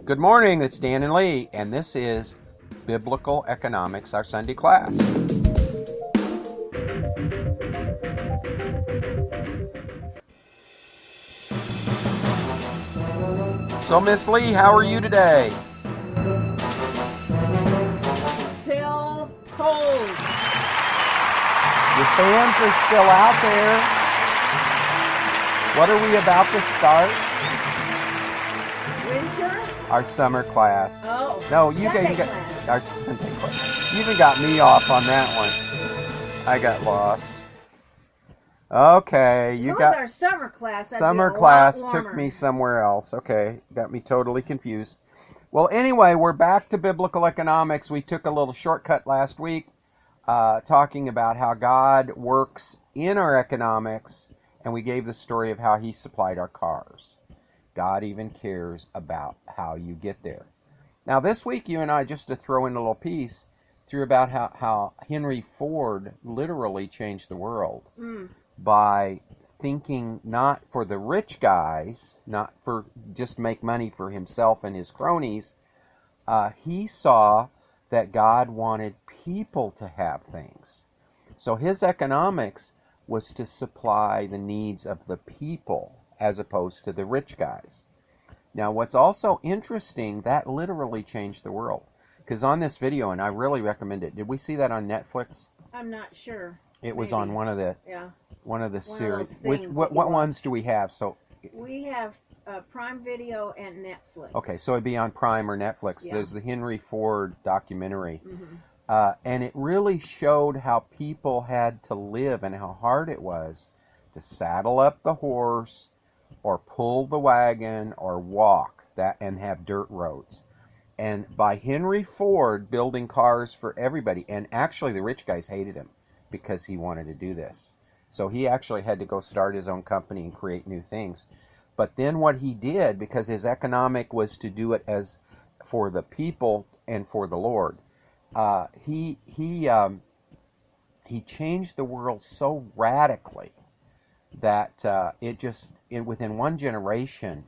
Good morning, it's Dan and Lee, and this is Biblical Economics, our Sunday class. So, Miss Lee, how are you today? Still cold. Your fans are still out there. What are we about to start? Winter? Our summer class. Oh, No, you Sunday got class. our Sunday class. You even got me off on that one. I got lost. Okay, you got our summer class. That'd summer be a class lot took warmer. me somewhere else. Okay, got me totally confused. Well, anyway, we're back to biblical economics. We took a little shortcut last week, talking about how God works in our economics, and we gave the story of how He supplied our cars. God even cares about how you get there. Now, this week, you and I, just to throw in a little piece, threw about how Henry Ford literally changed the world by thinking not for the rich guys, not for just make money for himself and his cronies. He saw that God wanted people to have things. So his economics was to supply the needs of the people as opposed to the rich guys. Now, what's also interesting, that literally changed the world. Because on this video, and I really recommend it. Did we see that on Netflix? I'm not sure. It was Maybe. on one of the series. What ones do we have? So we have Prime Video and Netflix. Okay, so it'd be on Prime or Netflix. Yeah. There's the Henry Ford documentary. Mm-hmm. And it really showed how people had to live and how hard it was to saddle up the horse or pull the wagon or walk that and have dirt roads. And by Henry Ford building cars for everybody, and actually the rich guys hated him because he wanted to do this. So he actually had to go start his own company and create new things. But then what he did, because his economic was to do it as for the people and for the Lord, he changed the world so radically that within one generation,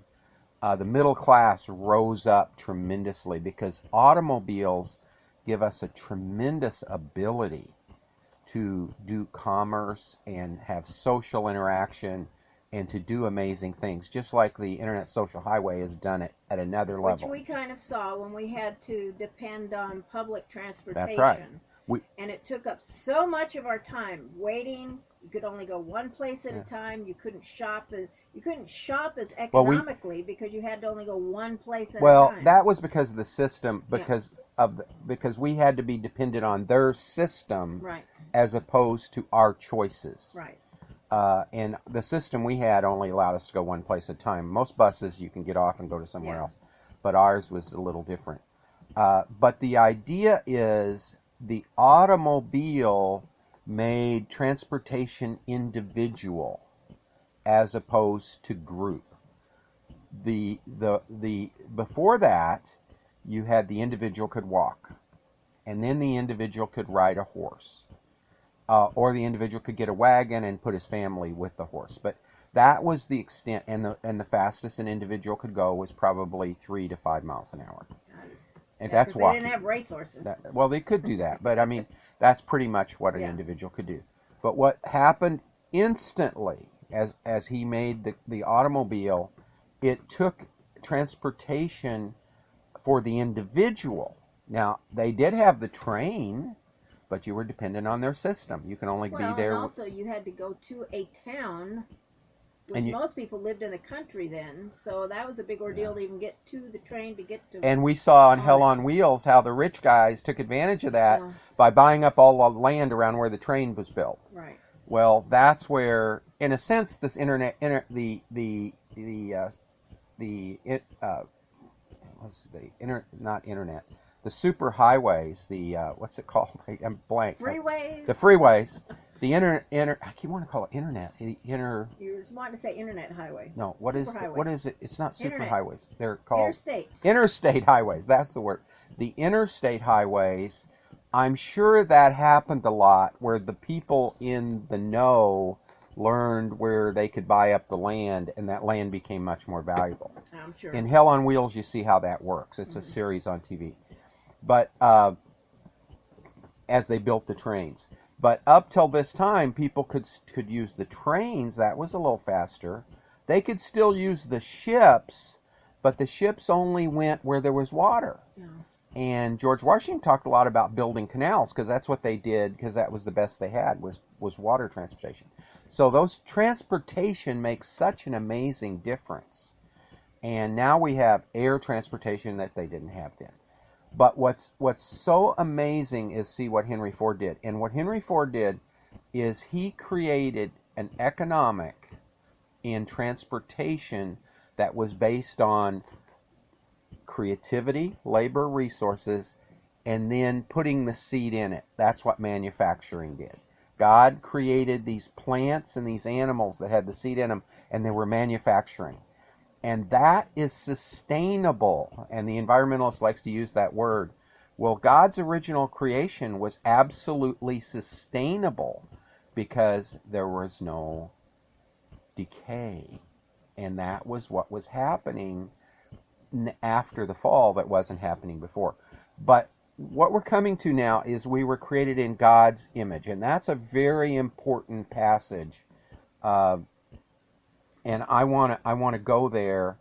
the middle class rose up tremendously, because automobiles give us a tremendous ability to do commerce and have social interaction and to do amazing things, just like the Internet Social Highway has done it at another level. Which we kind of saw when we had to depend on public transportation. That's right. And it took up so much of our time waiting. You could only go one place at a time. You couldn't shop as economically because you had to only go one place at a time. Well, that was because of the system, because we had to be dependent on their system, right, as opposed to our choices. Right. And the system we had only allowed us to go one place at a time. Most buses you can get off and go to somewhere else, but ours was a little different. But the idea is the automobile made transportation individual as opposed to group. The before that, you had the individual could walk, and then the individual could ride a horse, or the individual could get a wagon and put his family with the horse. But that was the extent, and the fastest an individual could go was probably 3 to 5 miles an hour. And that's walking. They didn't have racehorses. Well, they could do that, but I mean, that's pretty much what an individual could do. But what happened instantly as he made the automobile, it took transportation for the individual. Now, they did have the train, but you were dependent on their system. You can only be there. And also you had to go to a town. Most people lived in the country then, so that was a big ordeal to even get to the train, to get to... And we saw on Hell on Wheels how the rich guys took advantage of that by buying up all the land around where the train was built. Right. Well, that's where, in a sense, this the super highways, what's it called? I'm blank. Freeways. The freeways. I keep wanting to call it internet. You're wanting to say internet highway. No, what is it? It's not super Internet. highways. They're called Interstate. Interstate highways. That's the word. The interstate highways I'm sure that happened a lot where the people in the know learned where they could buy up the land, and that land became much more valuable. I'm sure. In Hell on Wheels, you see how that works. It's a series on TV. But as they built the trains. But up till this time, people could use the trains. That was a little faster. They could still use the ships, but the ships only went where there was water. Yeah. And George Washington talked a lot about building canals, because that's what they did, because that was the best they had, was water transportation. So those transportation makes such an amazing difference. And now we have air transportation that they didn't have then. But what's so amazing is see what Henry Ford did. And what Henry Ford did is he created an economic in transportation that was based on creativity, labor, resources, and then putting the seed in it. That's what manufacturing did. God created these plants and these animals that had the seed in them, and they were manufacturing. And that is sustainable, and the environmentalist likes to use that word. Well, God's original creation was absolutely sustainable because there was no decay. And that was what was happening after the fall that wasn't happening before. But what we're coming to now is we were created in God's image, and that's a very important passage. And I want to go there,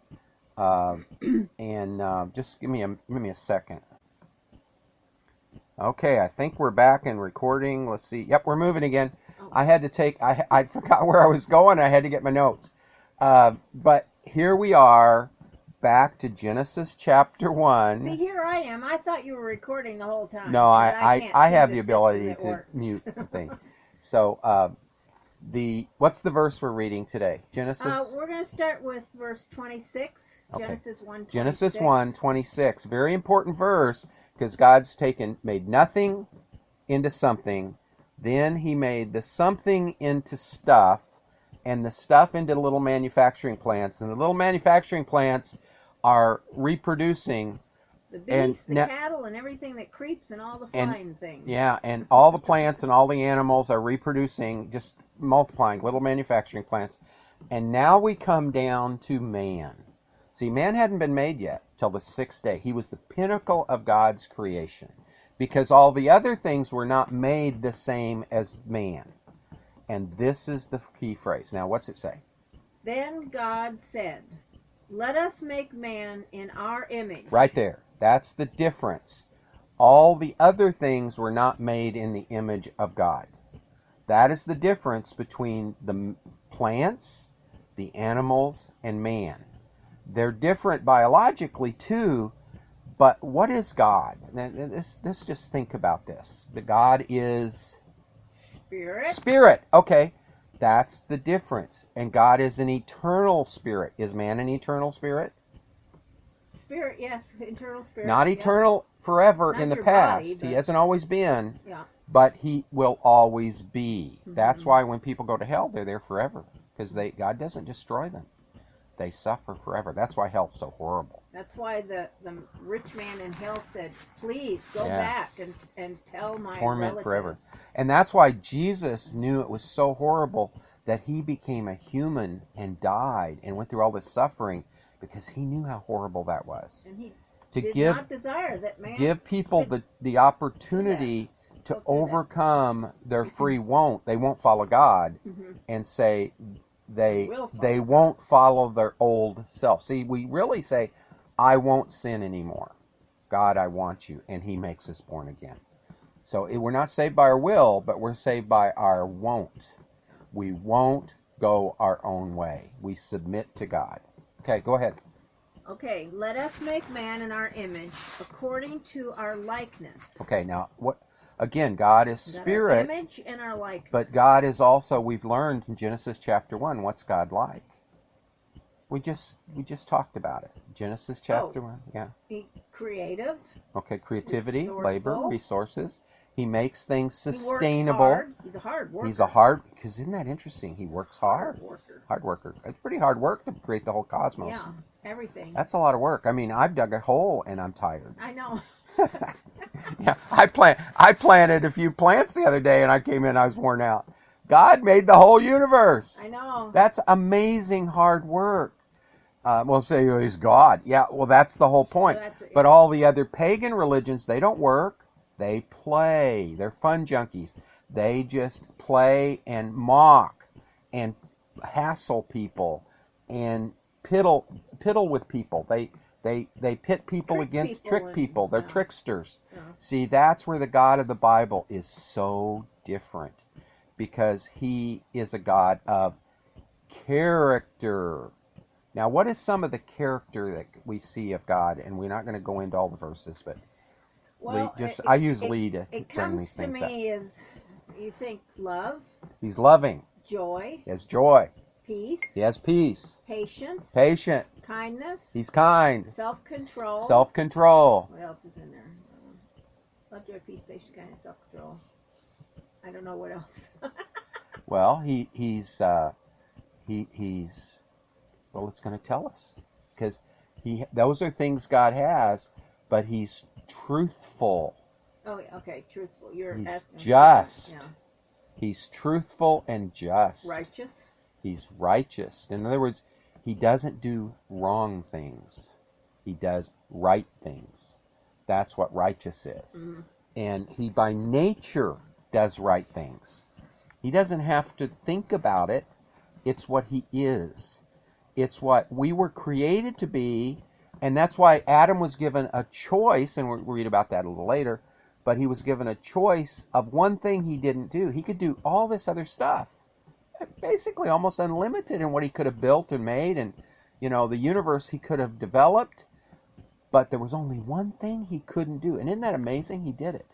and just give me a second. Okay, I think we're back and recording. Let's see. Yep, we're moving again. I had to take. I forgot where I was going. I had to get my notes. But here we are, back to Genesis chapter 1. See, here I am. I thought you were recording the whole time. No, I have the ability to works. mute the thing. So. What's the verse we're reading today? Genesis? We're going to start with verse 26. Okay. Genesis 1:26. Genesis 1:26. Very important verse, because God's made nothing into something. Then he made the something into stuff, and the stuff into little manufacturing plants. And the little manufacturing plants are reproducing. The beasts, the cattle, and everything that creeps, and all the flying things. Yeah, and all the plants and all the animals are reproducing, just multiplying, little manufacturing plants. And now we come down to man. See, man hadn't been made yet till the 6th day. He was the pinnacle of God's creation, because all the other things were not made the same as man. And this is the key phrase. Now, what's it say? Then God said, "Let us make man in our image." Right there. That's the difference. All the other things were not made in the image of God. That is the difference between the plants, the animals, and man. They're different biologically too, but what is God? Let's just think about this. The God is Spirit. Spirit. Okay, that's the difference. And God is an eternal spirit. Is man an eternal spirit? Spirit, yes, eternal spirit. Not eternal forever. Not in the your past. body, but... He hasn't always been. Yeah. But he will always be. Mm-hmm. That's why when people go to hell, they're there forever. Because God doesn't destroy them. They suffer forever. That's why hell's so horrible. That's why the rich man in hell said, "Please go back and tell my torment relatives." Forever. And that's why Jesus knew it was so horrible that he became a human and died and went through all this suffering, because he knew how horrible that was. And he did not desire that man give people the opportunity to overcome their free won't. They won't follow God, and say they won't follow their old self. See, we really say, "I won't sin anymore. God, I want you," and he makes us born again. So we're not saved by our will, but we're saved by our won't. We won't go our own way. We submit to God. Okay, go ahead. Okay, let us make man in our image, according to our likeness. Okay, now what? Again, God is spirit. Our image and our likeness. But God is also, we've learned in Genesis chapter 1, what's God like? We just talked about it. Genesis chapter 1, yeah. Creative. Okay, creativity, resourceful. labor, resources. He makes things sustainable. He works hard. He's a hard worker. Because isn't that interesting? He works hard. Hard worker. It's pretty hard work to create the whole cosmos. Yeah, everything. That's a lot of work. I mean, I've dug a hole and I'm tired. I know. Yeah, I planted a few plants the other day, and I came in, I was worn out. God made the whole universe. I know. That's amazing hard work. We'll say, oh, he's God. Yeah, well, that's the whole point. Well, yeah. But all the other pagan religions, they don't work. They play. They're fun junkies. They just play and mock and hassle people and piddle with people. They pit people against trick people. They're tricksters. Yeah. See, that's where the God of the Bible is so different, because he is a God of character. Now, what is some of the character that we see of God? And we're not going to go into all the verses, but well, I use Lee to it bring these comes to things up. me as you think love, He's loving. joy, He has joy. peace, He has peace. patience, Patient. kindness, He's kind. self-control. Self-control. What else is in there? Love, joy, peace, patience, kindness, self-control. I don't know what else. Well, he's well, it's going to tell us, because those are things God has, but he's truthful. Oh, yeah, okay, truthful. He's asking just. Yeah. He's truthful and just. Righteous. He's righteous. In other words, he doesn't do wrong things. He does right things. That's what righteous is. Mm-hmm. And he by nature does right things. He doesn't have to think about it. It's what he is. It's what we were created to be, and that's why Adam was given a choice, and we'll read about that a little later, but he was given a choice of one thing he didn't do. He could do all this other stuff, basically almost unlimited in what he could have built and made, and the universe he could have developed, but there was only one thing he couldn't do. And isn't that amazing? He did it.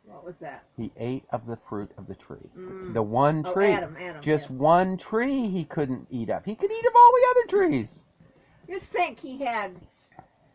What was that? He ate of the fruit of the tree. The one tree. Adam, just yes. one tree he couldn't eat of. He could eat of all the other trees. Just think, he had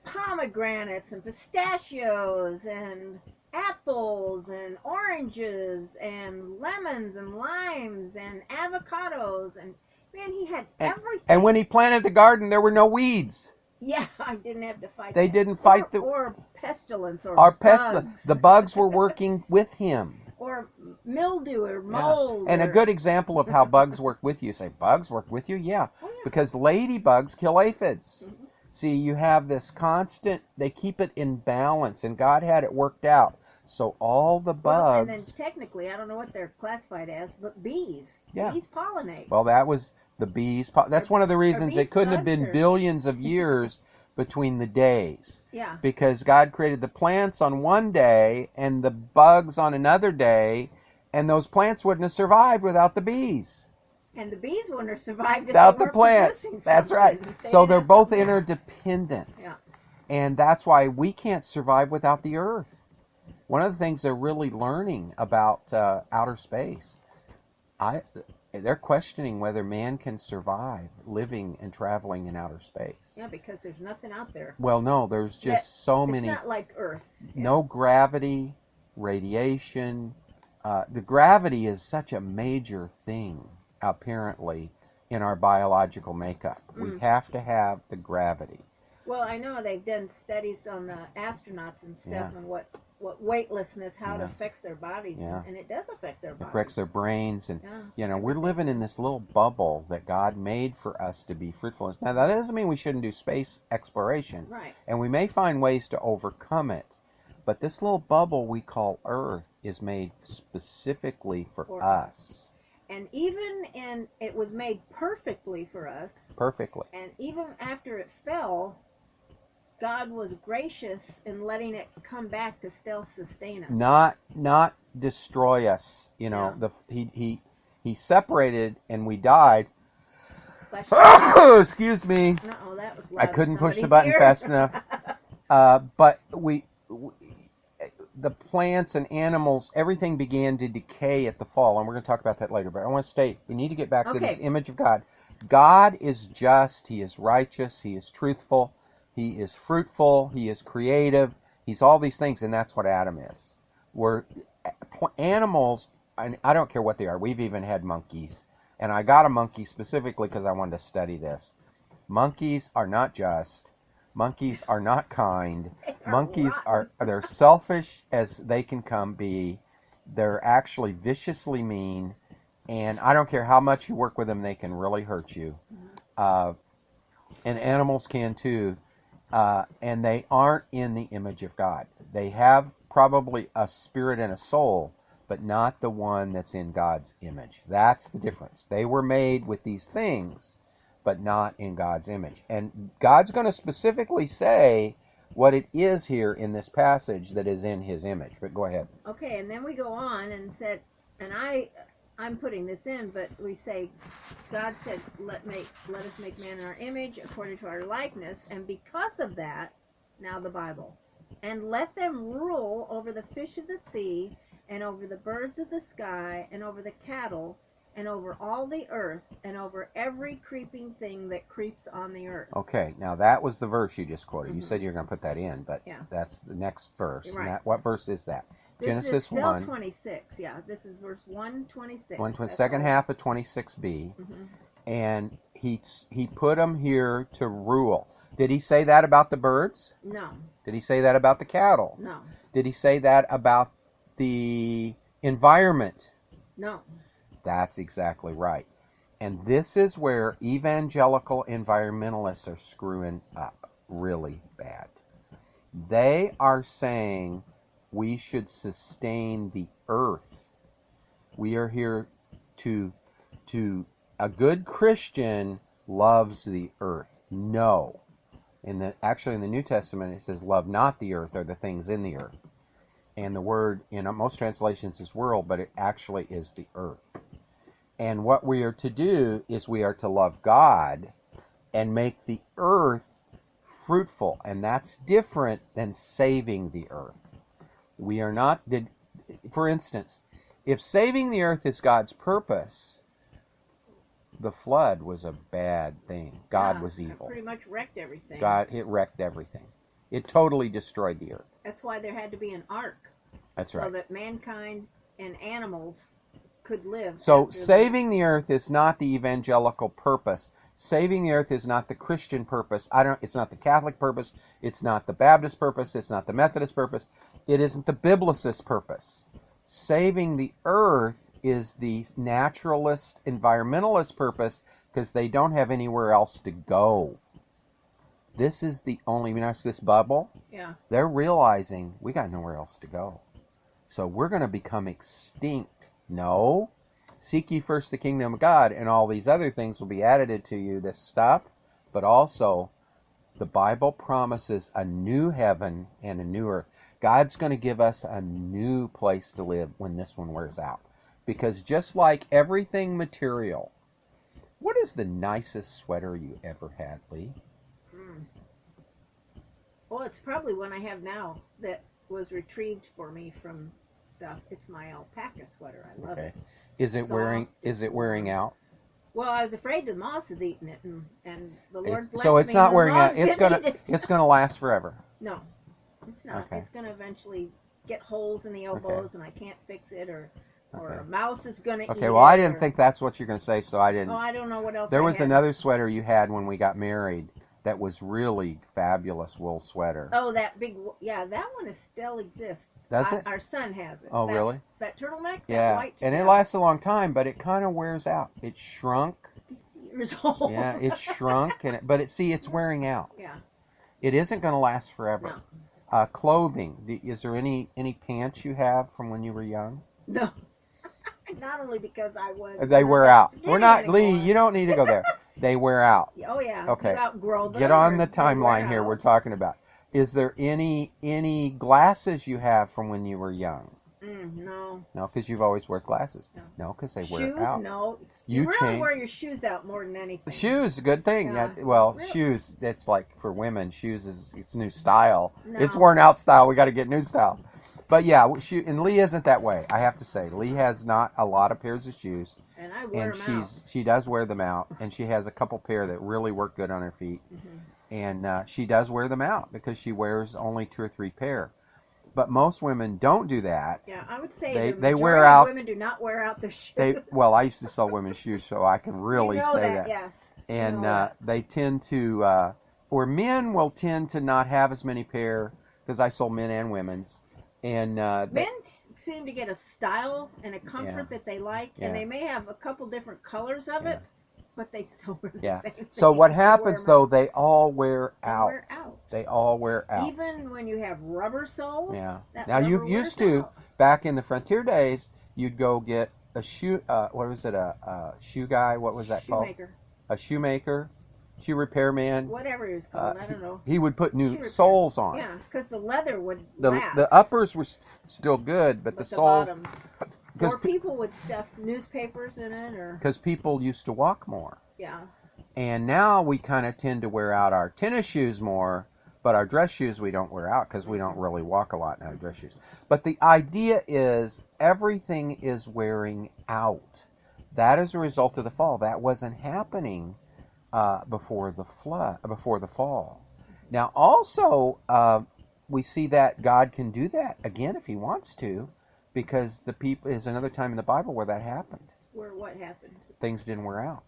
pomegranates and pistachios and apples and oranges and lemons and limes and avocados, and man, he had everything. And when he planted the garden, there were no weeds. Yeah, I didn't have to fight. They didn't fight or pestilence or bugs. The bugs were working with him. Or mildew or mold. Yeah. And a good example of how bugs work with you. You say, bugs work with you? Yeah. Oh, yeah. Because ladybugs kill aphids. Mm-hmm. See, you have this constant, they keep it in balance, and God had it worked out. So all the bugs... Well, and then technically, I don't know what they're classified as, but bees. Yeah. Bees pollinate. Well, that was the bees. That's one of the reasons it couldn't have been billions of years between the days. Yeah. Because God created the plants on one day and the bugs on another day, and those plants wouldn't have survived without the bees. And the bees wouldn't have survived without the plants. That's right. So they're both interdependent. Yeah. And that's why we can't survive without the earth. One of the things they're really learning about outer space, they're questioning whether man can survive living and traveling in outer space. Yeah, because there's nothing out there. Well, no, there's just so many. It's not like Earth. No gravity, radiation. The gravity is such a major thing, apparently, in our biological makeup. We have to have the gravity. Well, I know they've done studies on astronauts and stuff, and what weightlessness, how it affects their bodies, and it does affect their bodies. It affects their brains, and we're living in this little bubble that God made for us to be fruitful. Now, that doesn't mean we shouldn't do space exploration, right? And we may find ways to overcome it, but this little bubble we call Earth is made specifically for us. And it was made perfectly for us. Perfectly. And even after it fell, God was gracious in letting it come back to still sustain us. Not destroy us. He separated and we died. Excuse me. Uh-oh, that was loud. I couldn't push the button fast enough. But the plants and animals, everything began to decay at the fall, and we're going to talk about that later. But I want to state, we need to get back to this image of God. God is just. He is righteous. He is truthful. He is fruitful. He is creative. He's all these things, and that's what Adam is. Animals, I don't care what they are. We've even had monkeys, and I got a monkey specifically because I wanted to study this. Monkeys are not just. Monkeys are not kind. Monkeys rotten. they're selfish as they can come be. They're actually viciously mean, and I don't care how much you work with them, they can really hurt you. Uh, and animals can too. And they aren't in the image of God. They have probably a spirit and a soul, but not the one that's in God's image. That's the difference. They were made with these things, but not in God's image. And God's going to specifically say what it is here in this passage that is in his image. But go ahead. Okay, and then we go on and said, and I'm putting this in, but we say, God said, let us make man in our image according to our likeness, and because of that, now the Bible, and let them rule over the fish of the sea, and over the birds of the sky, and over the cattle, and over all the earth, and over every creeping thing that creeps on the earth. Okay, now that was the verse you just quoted. Mm-hmm. You said you were going to put that in, but yeah. That's the next verse. Right. And what verse is that? This Genesis is still 1. 26, yeah. This is verse 126. Second half of 26b. Mm-hmm. And he put them here to rule. Did he say that about the birds? No. Did he say that about the cattle? No. Did he say that about the environment? No. That's exactly right. And this is where evangelical environmentalists are screwing up really bad. They are saying we should sustain the earth. We are here to a good Christian loves the earth. No. Actually in the New Testament it says love not the earth or the things in the earth. And the word in most translations is world, but it actually is the earth. And what we are to do is we are to love God and make the earth fruitful. And that's different than saving the earth. We are not, for instance, if saving the earth is God's purpose, the flood was a bad thing. God was evil. It pretty much wrecked everything. It wrecked everything. It totally destroyed the earth. That's why there had to be an ark. That's right. So that mankind and animals could live. So saving the earth is not the evangelical purpose. Saving the earth is not the Christian purpose. It's not the Catholic purpose. It's not the Baptist purpose. It's not the Methodist purpose. It isn't the biblicist purpose. Saving the earth is the naturalist, environmentalist purpose because they don't have anywhere else to go. This is the only, this bubble. Yeah. They're realizing we got nowhere else to go. So we're going to become extinct. No. Seek ye first the kingdom of God, and all these other things will be added to you, this stuff. But also, the Bible promises a new heaven and a new earth. God's going to give us a new place to live when this one wears out. Because just like everything material, what is the nicest sweater you ever had, Lee? Well, it's probably one I have now that was retrieved for me from stuff. It's my alpaca sweater. I love it. Is it wearing out? Well, I was afraid the moths had eaten it, and the Lord blessed so it's me not and the wearing out. moths It's gonna last forever. No, it's not. Okay. It's gonna eventually get holes in the elbows, and I can't fix it, or a mouse is gonna eat it. Okay, well, I didn't think that's what you're gonna say, so I didn't. Oh, I don't know what else. There was another sweater you had when we got married that was really fabulous wool sweater. Oh, that big, yeah, that one still exists. Does it? Our son has it. Oh, really? That turtleneck? Yeah, that white and it lasts a long time, but it kind of wears out. It shrunk. 50 years old. Yeah, it shrunk, but it's wearing out. Yeah. It isn't going to last forever. No. Clothing. Is there any pants you have from when you were young? No. Not only because I was. They wear out. We're not, anymore. Lee, you don't need to go there. They wear out. Oh, yeah. Okay. You outgrow them. Get on the timeline here we're talking about. Is there any glasses you have from when you were young? No. No, because you've always worn glasses. No, because they wear out. Shoes? No. You really change. wear your shoes out more than anything. Shoes, a good thing. Yeah. Well, Really? shoes, it's like for women, shoes it's new style. No. It's worn out style. We got to get new style. But yeah, and Lee isn't that way. I have to say, Lee has not a lot of pairs of shoes. And I wear them out. She does wear them out, and she has a couple pair that really work good on her feet. Mm-hmm. And she does wear them out because she wears only 2 or 3 pair. But most women don't do that. Yeah, I would say they wear out. Women do not wear out their shoes. I used to sell women's shoes, so I can really say that. Yes. And they tend to, or men will tend to not have as many pair because I sold men and women's. And Men seem to get a style and a comfort Yeah. that they like, Yeah. and they may have a couple different colors of it, but they still wear the Yeah. same thing. So what They wear happens 'em though? out. They all wear They out. wear out. They all wear out. Even when you have rubber soles. Yeah. That Now you rubber used wears to out. back in the frontier days, you'd go get a shoe. What was it? A shoe guy? What was that called? Shoemaker. A shoemaker, shoe repairman. Whatever it was called, I don't know. He would put Shoe new repair. soles on. Yeah, because the leather would The last. the uppers were still good, but the sole. bottom. Because Or people would stuff newspapers in it, or people used to walk more. yeah. And now we kind of tend to wear out our tennis shoes more, but our dress shoes we don't wear out because we don't really walk a lot in our dress shoes. But the idea is everything is wearing out. That is a result of the fall. That wasn't happening before the fall. Now also we see that God can do that again if He wants to, because the people is another time in the Bible where that happened. Where what happened? Things didn't wear out.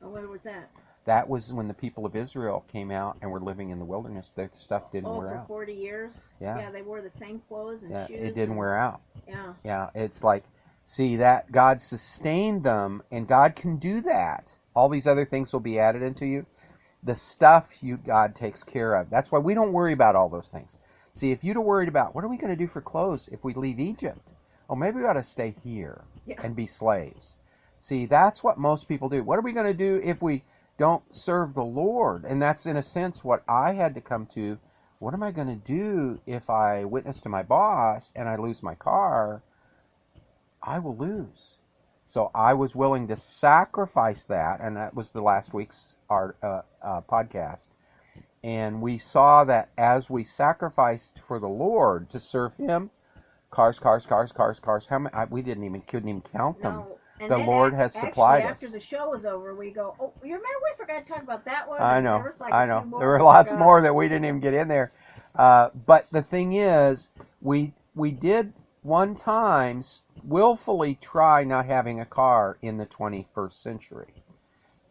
Oh, when was that? That was when the people of Israel came out and were living in the wilderness. Their stuff didn't wear for out. 40 years? Yeah. Yeah, they wore the same clothes and shoes. It didn't wear out. Yeah. Yeah, it's like, see, that God sustained them, and God can do that. All these other things will be added into you. The stuff God takes care of. That's why we don't worry about all those things. See, if you'd have worried about, what are we going to do for clothes if we leave Egypt? Oh, maybe we ought to stay here and be slaves. See, that's what most people do. What are we going to do if we don't serve the Lord? And that's, in a sense, what I had to come to. What am I going to do if I witness to my boss and I lose my car? I will lose. So I was willing to sacrifice that, and that was the last week's podcast. And we saw that as we sacrificed for the Lord to serve Him, cars. How many? We couldn't even count them. No. And the Lord has supplied us. After the show was over, we go, oh, you remember we forgot to talk about that one? I know. There was like I a know. few more There were we lots forgot. more that we didn't even get in there. But the thing is, we did one time willfully try not having a car in the 21st century.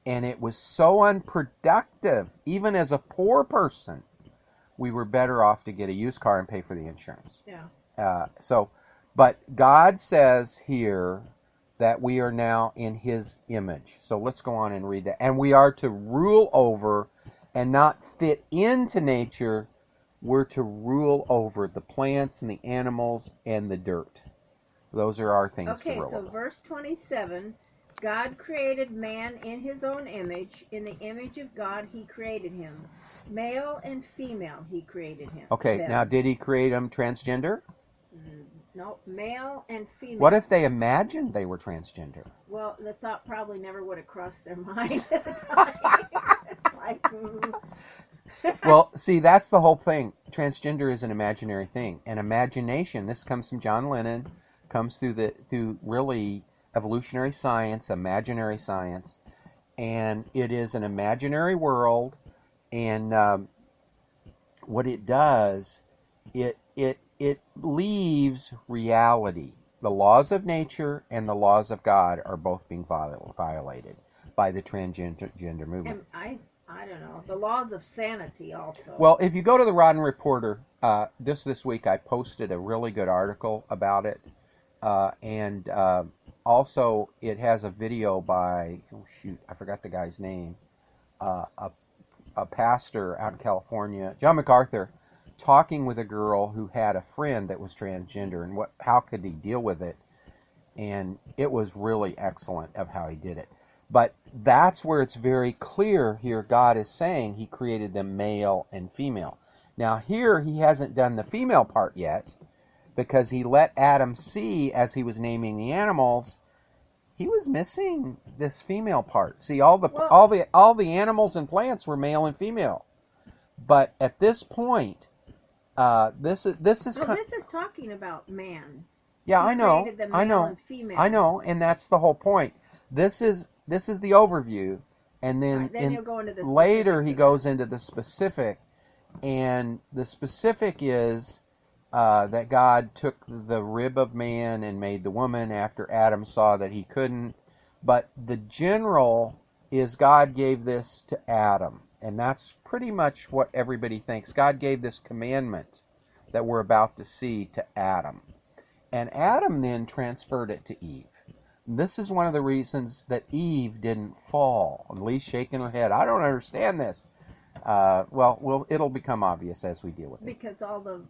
And it was so unproductive. Even as a poor person, we were better off to get a used car and pay for the insurance. Yeah. But God says here that we are now in His image. So let's go on and read that. And we are to rule over and not fit into nature. We're to rule over the plants and the animals and the dirt. Those are our things to rule over. Okay, so verse 27, God created man in His own image. In the image of God He created him. Male and female He created him. Okay, now did He create them transgender? No, male and female. What if they imagined they were transgender? Well, the thought probably never would have crossed their mind at the time. Well, see, that's the whole thing. Transgender is an imaginary thing. And imagination, this comes from John Lennon, comes through really evolutionary science, imaginary science. And it is an imaginary world. And what it does, it leaves reality. The laws of nature and the laws of God are both being violated by the transgender movement. And I don't know. The laws of sanity also. Well, if you go to the Rodden Reporter, this week I posted a really good article about it. And also it has a video by, I forgot the guy's name, a pastor out in California, John MacArthur, talking with a girl who had a friend that was transgender and how could he deal with it. And it was really excellent of how he did it. But that's where it's very clear here. God is saying He created them male and female. Now here He hasn't done the female part yet, because He let Adam see, as he was naming the animals, he was missing this female part. See, all the animals and plants were male and female. But at this point, this is talking about man. Yeah, He I know. created the male and female. I know, and that's the whole point. This is the overview, and then, you'll go into the later He goes into the specific, and the specific is that God took the rib of man and made the woman after Adam saw that he couldn't. But the general is God gave this to Adam, And that's pretty much what everybody thinks. God gave this commandment that we're about to see to Adam. And Adam then transferred it to Eve. This is one of the reasons that Eve didn't fall. And Lee's shaking her head. I don't understand this. Well, it'll become obvious as we deal with it. Because all the...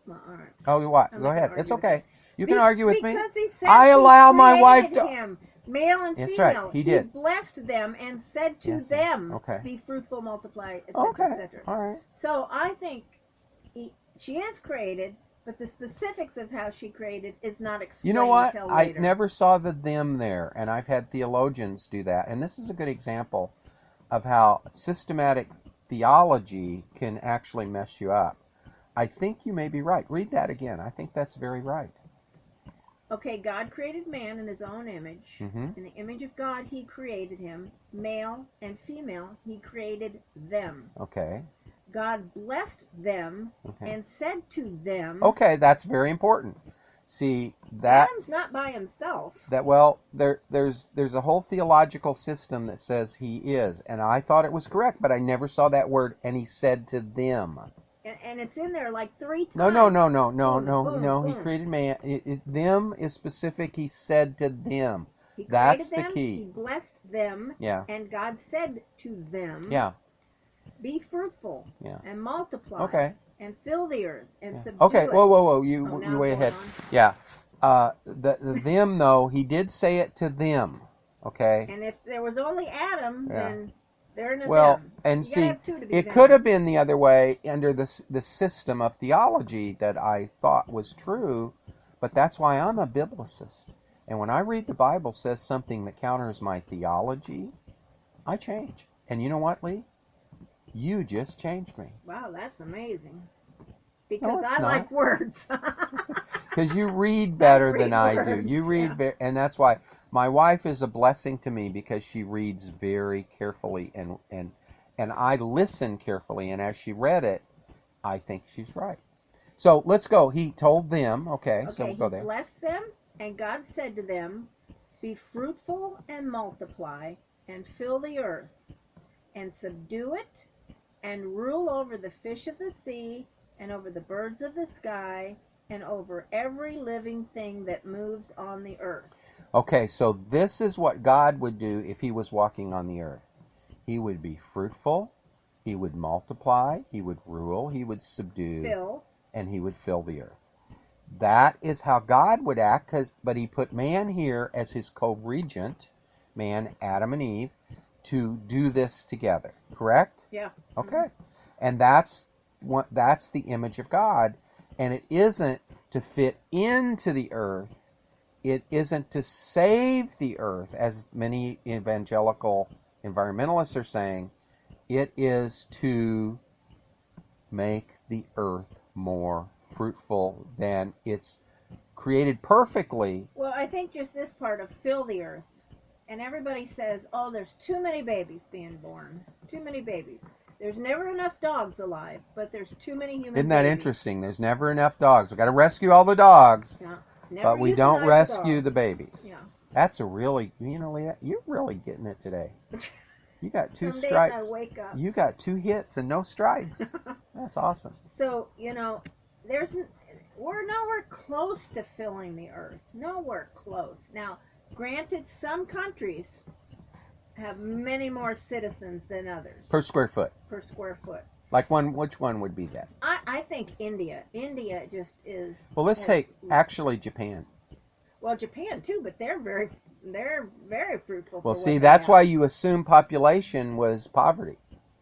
Well, all right. Oh, what? I'm Go not ahead. gonna It's argue okay. You can argue with me. Because he said I allow my wife to... him, male and That's female. right. He did. He blessed them and said to Yes, them, okay. be fruitful, multiply, etc., Okay. etc. All right. So I think she is created, but the specifics of how she created is not explained You know what? until I later. never saw the them there, and I've had theologians do that. And this is a good example of how systematic theology can actually mess you up. I think you may be right. Read that again. I think that's very right. Okay, God created man in his own image. Mm-hmm. In the image of God, he created him. Male and female, he created them. Okay. God blessed them and said to them... Okay, that's very important. See, that... Adam's not by himself. There's a whole theological system that says he is, and I thought it was correct, but I never saw that word, and he said to them. And it's in there like 3 times. No. Boom. He created man. Them is specific. He said to them. He That's created the them, key. he blessed them, Yeah. and God said to them, Yeah. be fruitful and multiply Okay. and fill the earth and subdue Okay. it. Whoa. You way go ahead. on. Yeah. The them though, he did say it to them. Okay. And if there was only Adam, then they're in a Well, them. and You gotta see, have two to be it them. could have been the other way under the system of theology that I thought was true, but that's why I'm a biblicist. And when I read the Bible says something that counters my theology, I change. And you know what, Lee? You just changed me. Wow, that's amazing. Because No, it's I not. like words. Because you read better than I do. words, You read, and that's why my wife is a blessing to me because she reads very carefully and I listen carefully. And as she read it, I think she's right. So let's go. He told them. Okay, so we'll go there. He blessed them, and God said to them, be fruitful and multiply and fill the earth and subdue it and rule over the fish of the sea and over the birds of the sky and over every living thing that moves on the earth. Okay, so this is what God would do if he was walking on the earth. He would be fruitful, he would multiply, he would rule, he would subdue, and he would fill the earth. That is how God would act, but he put man here as his co-regent, man, Adam and Eve, to do this together. Correct? Yeah. Okay. And that's the image of God, and it isn't to fit into the earth. It isn't to save the earth, as many evangelical environmentalists are saying. It is to make the earth more fruitful than it's created perfectly. Well, I think just this part of fill the earth. And everybody says, oh, there's too many babies being born. Too many babies. There's never enough dogs alive, but there's too many human Isn't that babies. interesting? There's never enough dogs. We've got to rescue all the dogs, Yeah. but we don't rescue the babies. Yeah. That's a really, Leah, you're really getting it today. You got 2 Some days strikes. I wake up. You got 2 hits and no strikes. That's awesome. So, we're nowhere close to filling the earth. Nowhere close. Now, granted, some countries have many more citizens than others. Per square foot. Per square foot. Like which one would be that? I think India. India just is... Well, let's take actually Japan. Well, Japan too, but they're very fruitful. Well, see, that's why you assume population was poverty.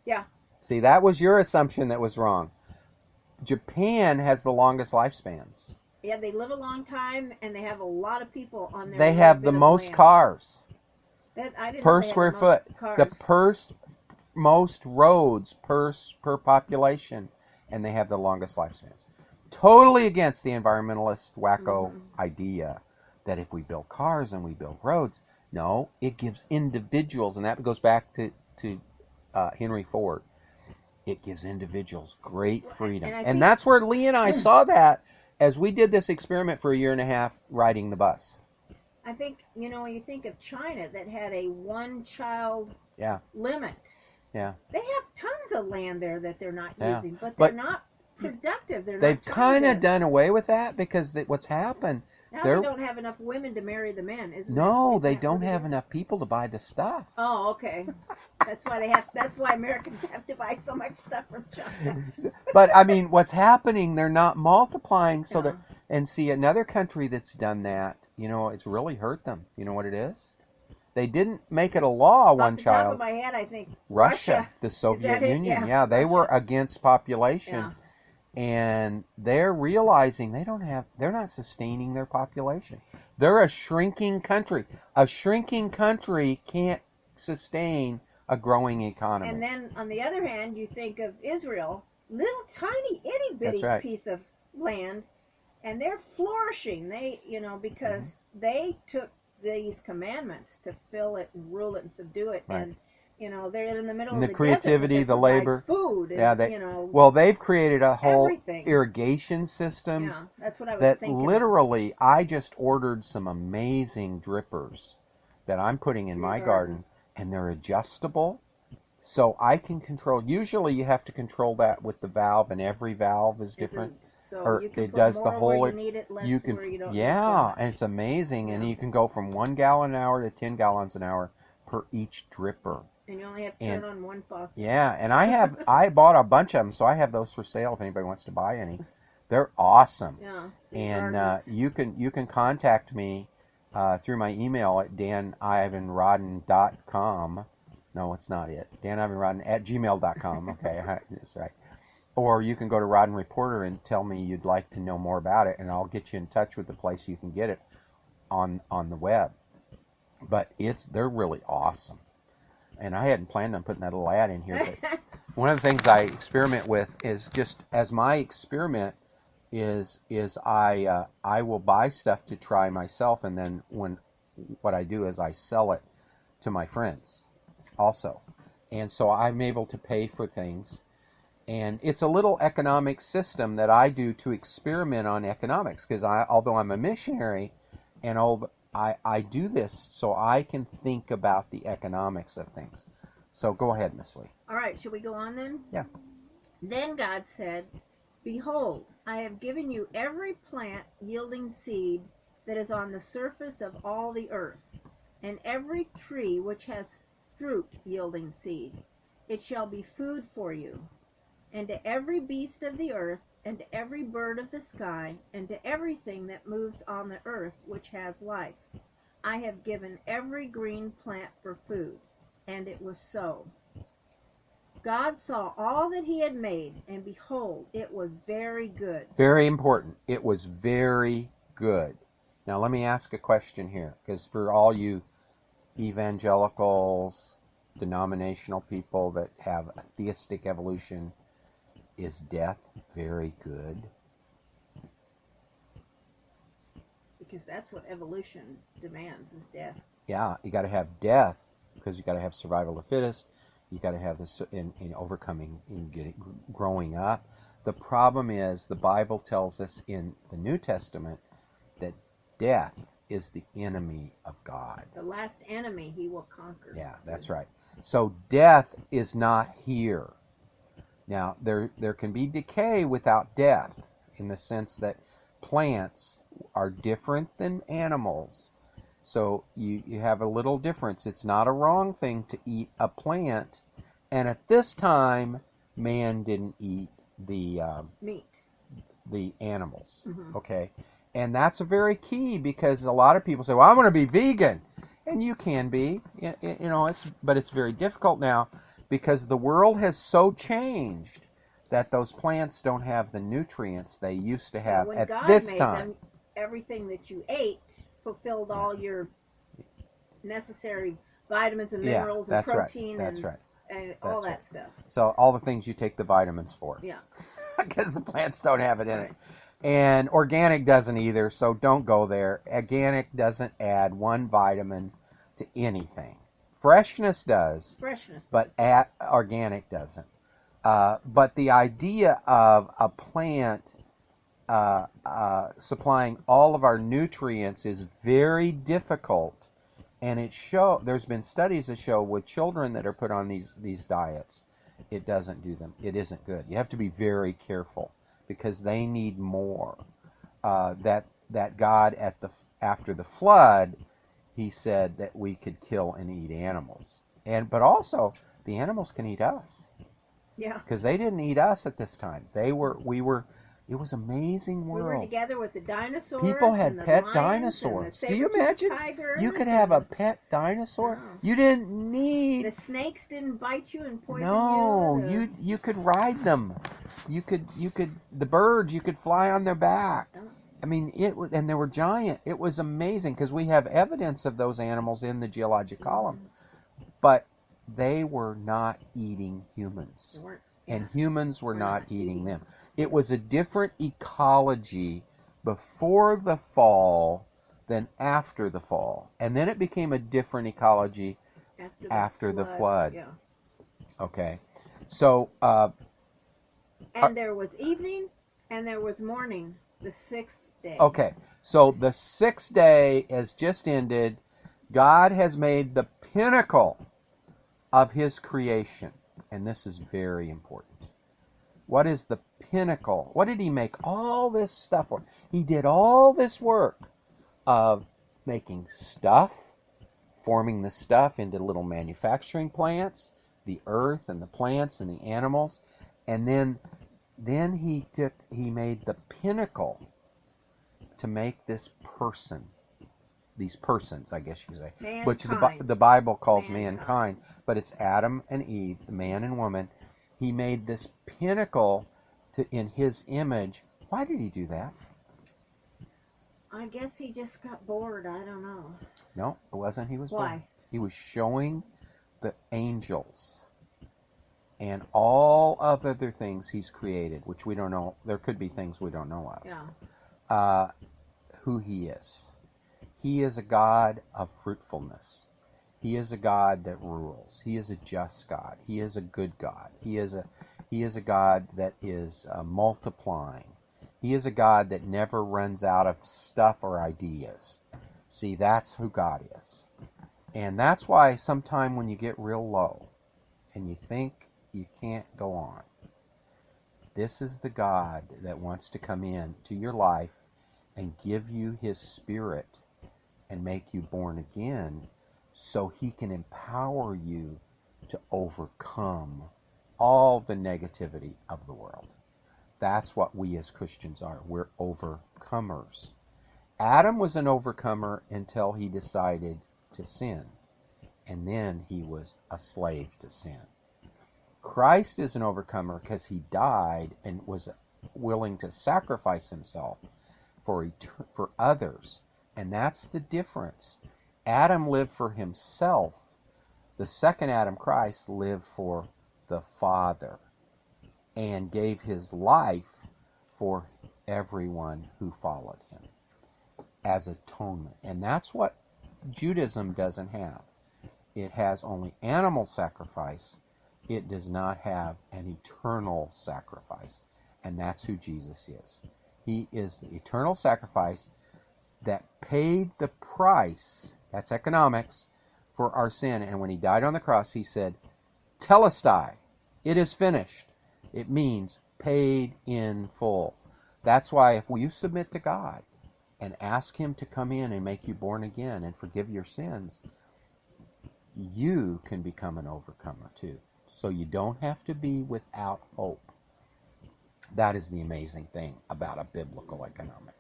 Yeah. See, that was your assumption that was wrong. Japan has the longest lifespans. Yeah, they live a long time, and they have a lot of people on their... They have the most land. cars I didn't per know they had square the foot. most cars. The most roads per population, and they have the longest lifespans. Totally against the environmentalist wacko idea that if we build cars and we build roads, no, it gives individuals, and that goes back to Henry Ford. It gives individuals great freedom, and that's where Lee and I saw that as we did this experiment for a year and a half riding the bus. I think, when you think of China that had a one-child limit. Yeah. They have tons of land there that they're not Yeah. using, but they're But not productive. They're they've not kind of targeted. done away with that because what's happened, Now they they're don't have enough women to marry the men, isn't no, isn't they that what don't it have is? enough people to buy the stuff. Oh, okay. That's why they have. That's why Americans have to buy so much stuff from China. But I mean, what's happening? They're not multiplying, so Yeah. they're and see another country that's done that. You know, it's really hurt them. You know what it is? They didn't make it a law. One Off the top of child. my head, I think Russia, the Is Soviet that it? Union. Yeah, Yeah, they were Russia. against population, Yeah. and they're realizing they're not sustaining their population. They're a shrinking country. A shrinking country can't sustain a growing economy. And then on the other hand, you think of Israel, little tiny itty bitty That's right. piece of land, and they're flourishing. They, because they took these commandments to fill it and rule it and subdue it, Right. and they're in the middle And of the the creativity, desert, but the they provide labor. food, and, Yeah, well, they've created a whole everything. irrigation systems Yeah, that's what I was that thinking. literally, I just ordered some amazing drippers that I'm putting in Your my garden. garden, and they're adjustable, so I can control. Usually, you have to control that with the valve, and every valve is different. So Or you can it put does more the whole. where you need it, less You can, where you don't need yeah, it. and it's amazing, and Yeah. you can go from 1 gallon an hour to 10 gallons an hour per each dripper. And you only have to turn on one faucet. Yeah, and I bought a bunch of them, so I have those for sale if anybody wants to buy any. They're awesome. Yeah. And you can contact me through my email at danivanrodden.com. No, it's not it. danivanrodden@gmail.com. Okay, that's right. Or you can go to Rodden Reporter and tell me you'd like to know more about it, and I'll get you in touch with the place you can get it on the web. But they're really awesome. And I hadn't planned on putting that little ad in here, but one of the things I experiment with is just as my experiment is I will buy stuff to try myself, and then what I do is I sell it to my friends also, and so I'm able to pay for things, and it's a little economic system that I do to experiment on economics because although I'm a missionary, and I do this so I can think about the economics of things. So go ahead, Miss Lee. All right, shall we go on then? Yeah. Then God said, Behold, I have given you every plant yielding seed that is on the surface of all the earth, and every tree which has fruit yielding seed. It shall be food for you. And to every beast of the earth, and to every bird of the sky, and to everything that moves on the earth which has life, I have given every green plant for food. And it was so. God saw all that he had made, and behold, it was very good. Very important. It was very good. Now let me ask a question here, because for all you evangelicals, denominational people that have a theistic evolution, is death very good? Because that's what evolution demands, is death. Yeah, you got to have death because you got to have survival of the fittest. You got to have this in overcoming, in growing up. The problem is the Bible tells us in the New Testament that death is the enemy of God. The last enemy he will conquer. Yeah, that's right. So death is not here. Now, there can be decay without death in the sense that plants are different than animals. So you have a little difference. It's not a wrong thing to eat a plant. And at this time, man didn't eat the meat, the animals. Mm-hmm. Okay, and that's a very key because a lot of people say, "Well, I'm going to be vegan," and you can be. But it's very difficult now because the world has so changed that those plants don't have the nutrients they used to have at this time. Them, everything that you ate fulfilled all your necessary vitamins and minerals and protein and all that stuff. So all the things you take the vitamins for. Yeah. Because the plants don't have it in it. And organic doesn't either, so don't go there. Organic doesn't add one vitamin to anything. Freshness does. But organic doesn't. But the idea of a plant supplying all of our nutrients is very difficult And there's been studies that show with children that are put on these diets, it doesn't do them. It isn't good. You have to be very careful because they need more. That God after the flood, he said that we could kill and eat animals. But also the animals can eat us. Yeah. Because they didn't eat us at this time. It was an amazing world. We were together with the dinosaurs. People had and the pet lions dinosaurs. And the Do you imagine you could have a pet dinosaur? No. You didn't need. The snakes didn't bite you and poison you. No, you could ride them. You could the birds. You could fly on their back. I mean, and they were giant. It was amazing because we have evidence of those animals in the geologic column, but they were not eating humans. They weren't. And humans were not eating them. It was a different ecology before the fall than after the fall. And then it became a different ecology after the flood. Yeah. Okay. So... and there was evening and there was morning, the 6th day. Okay. So the 6th day has just ended. God has made the pinnacle of his creation. And this is very important. What is the pinnacle? What did he make all this stuff for? He did all this work of making stuff, forming the stuff into little manufacturing plants, the earth and the plants and the animals, and then he made the pinnacle to make this person. These persons, I guess you could say, mankind. which the Bible calls mankind, but it's Adam and Eve, the man and woman. He made this pinnacle in his image. Why did he do that? I guess he just got bored. I don't know. No, it wasn't. He was Why? bored. He was showing the angels and all of other things he's created, which we don't know. There could be things we don't know of. Yeah. Who he is. He is a God of fruitfulness. He is a God that rules. He is a just God. He is a good God. He is a God that is multiplying. He is a God that never runs out of stuff or ideas. See, that's who God is. And that's why sometime when you get real low and you think you can't go on, this is the God that wants to come in to your life and give you his spirit and make you born again so he can empower you to overcome all the negativity of the world. That's what we as Christians are. We're overcomers. Adam was an overcomer until he decided to sin, and then he was a slave to sin. Christ is an overcomer because he died and was willing to sacrifice himself for others. And that's the difference. Adam lived for himself. The second Adam, Christ, lived for the Father and gave his life for everyone who followed him as atonement. And that's what Judaism doesn't have. It has only animal sacrifice. It does not have an eternal sacrifice. And that's who Jesus is. He is the eternal sacrifice that paid the price, that's economics, for our sin. And when he died on the cross, he said, "Telestai, it is finished." It means paid in full. That's why if you submit to God and ask him to come in and make you born again and forgive your sins, you can become an overcomer too. So you don't have to be without hope. That is the amazing thing about a biblical economic.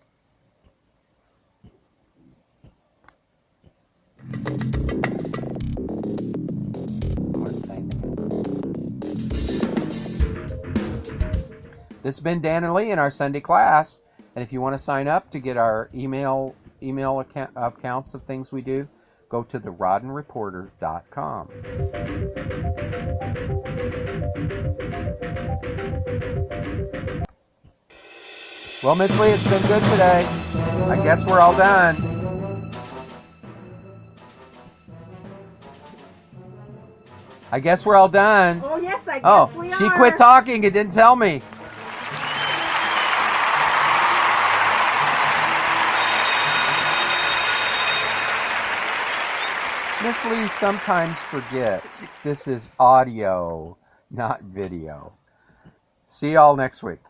This has been Dan and Lee in our Sunday class, and if you want to sign up to get our email accounts of things we do, go to theroddenreporter.com. Well, Miss Lee, it's been good today. I guess we're all done. I guess we're all done. Oh, yes, I guess we are. She quit talking and didn't tell me. Miss Lee sometimes forgets this is audio, not video. See y'all next week.